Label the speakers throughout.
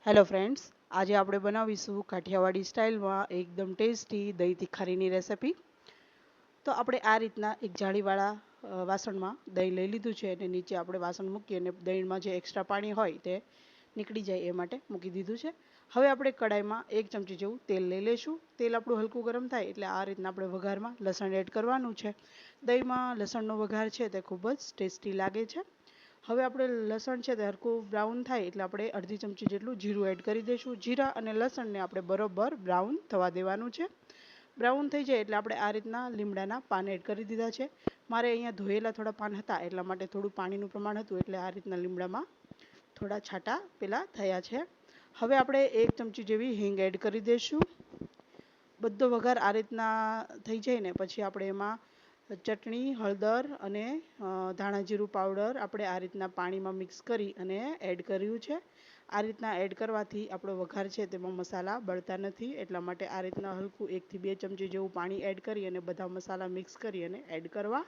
Speaker 1: Hello friends, આજે આપણે બનાવીશું કાઠિયાવાડી સ્ટાઇલમાં એકદમ ટેસ્ટી દહીં તીખારીની રેસિપી. તો આપણે આ રીતના એક જાળીવાળા વાસણમાં દહીં લઈ લીધું છે અને નીચે આપણે વાસણ મૂકી અને દહીંમાં જે એક્સ્ટ્રા પાણી હોય તે નીકળી જાય એ માટે મૂકી દીધું છે. હવે આપણે કડાઈમાં 1 ચમચી જેવું તેલ લઈ લઈશું. તેલ આપણું હલકું ગરમ થાય એટલે આ રીતના આપણે વઘારમાં લસણ એડ કરવાનું છે. દહીંમાં લસણનો વઘાર છે તે ખૂબ જ ટેસ્ટી લાગે છે. હવે આપણે લસણ છે તે હરખું બ્રાઉન થાય એટલે આપણે અડધી ચમચી જેટલું જીરું એડ કરી દઈશું. જીરા અને લસણને આપણે બરોબર બ્રાઉન થવા દેવાનું છે. બ્રાઉન થઈ જાય એટલે આપણે આ રીતના લીમડાના પાન એડ કરી દીધા છે. મારે અહીંયા ધોયેલા થોડા પાન હતા એટલા માટે થોડું પાણીનું પ્રમાણ હતું એટલે આ રીતના લીમડામાં થોડા છાંટા પેલા થયા છે. હવે આપણે 1 ચમચી જેવી હિંગ એડ કરી દઈશું. બધો વઘાર આ રીતના થઈ જાય ને પછી આપણે એમાં ચટણી, હળદર અને ધાણા જીરું પાવડર આપણે આ રીતના પાણીમાં મિક્સ કરી અને એડ કર્યું છે. આ રીતના એડ કરવાથી આપણો વઘાર છે તેમાં મસાલા બળતા નથી, એટલા માટે આ રીતના હલકું 1 થી 2 ચમચી જેવું પાણી એડ કરી અને બધા મસાલા મિક્સ કરી અને એડ કરવા.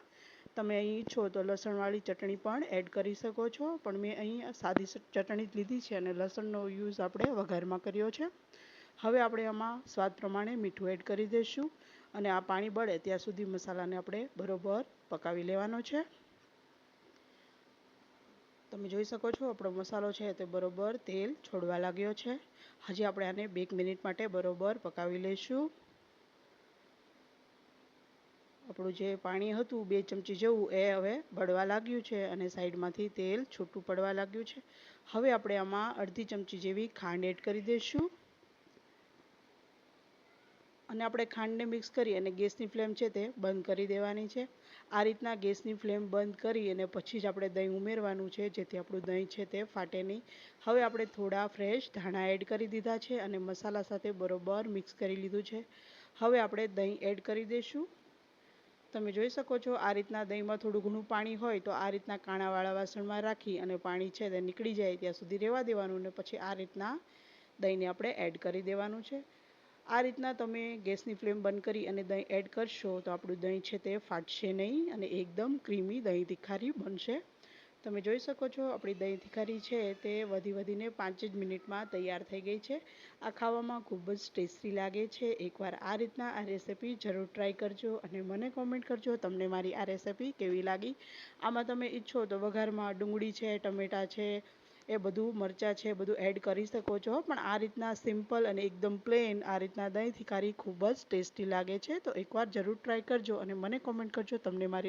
Speaker 1: તમે અહીં ઈચ્છો તો લસણવાળી ચટણી પણ એડ કરી શકો છો, પણ મેં અહીં સાદી ચટણી જ લીધી છે અને લસણનો યુઝ આપણે વઘારમાં કર્યો છે. હવે આપણે આમાં સ્વાદ પ્રમાણે મીઠું એડ કરી દઈશું અને આ પાણી બળે ત્યાં સુધી મસાલાને આપણે બરોબર પકાવી લેવાનો છે. તમે જોઈ શકો છો આપણો મસાલો છે તે બરોબર તેલ છોડવા લાગ્યો છે. હજી આપણે આને 2 મિનિટ માટે બરોબર પકાવી લઈશું. આપણું જે પાણી હતું 2 ચમચી જેવું એ હવે બળવા લાગ્યું છે અને સાઈડમાંથી તેલ છૂટું પડવા લાગ્યું છે. હવે આપણે આમાં અડધી ચમચી જેવી ખાંડ એડ કરી દઈશું અને આપણે ખાંડને મિક્સ કરી અને ગેસની ફ્લેમ છે તે બંધ કરી દેવાની છે. આ રીતના ગેસની ફ્લેમ બંધ કરી અને પછી જ આપણે દહીં ઉમેરવાનું છે, જેથી આપણું દહીં છે તે ફાટે નહીં. હવે આપણે થોડા ફ્રેશ ધાણા એડ કરી દીધા છે અને મસાલા સાથે બરોબર મિક્સ કરી લીધું છે. હવે આપણે દહીં એડ કરી દઈશું. તમે જોઈ શકો છો આ રીતના દહીંમાં થોડું ઘણું પાણી હોય તો આ રીતના કાણાવાળા વાસણમાં રાખી અને પાણી છે તે નીકળી જાય ત્યાં સુધી રહેવા દેવાનું અને પછી આ રીતના દહીંને આપણે એડ કરી દેવાનું છે. આ રીતના તમે ગેસની ફ્લેમ બંધ કરી અને દહીં એડ કરશો તો આપણું દહીં છે તે ફાટશે નહીં અને એકદમ ક્રીમી દહીં તીખારી બનશે. તમે જોઈ શકો છો આપણી દહીં તીખારી છે તે વધીને 5 જ મિનિટમાં તૈયાર થઈ ગઈ છે. આ ખાવામાં ખૂબ જ ટેસ્ટી લાગે છે. એકવાર આ રીતના આ રેસિપી જરૂર ટ્રાય કરજો અને મને કોમેન્ટ કરજો તમને મારી આ રેસિપી કેવી લાગી. આમાં તમે ઈચ્છો તો વઘારમાં ડુંગળી છે, ટમેટાં છે, એ બધું મરચાં છે બધું એડ કરી શકો છો, પણ આ રીતના સિમ્પલ અને એકદમ પ્લેન આ રીતના દહીં તીખારી ખૂબ જ ટેસ્ટી લાગે છે. તો એકવાર જરૂર ટ્રાય કરજો અને મને કોમેન્ટ કરજો તમને મારી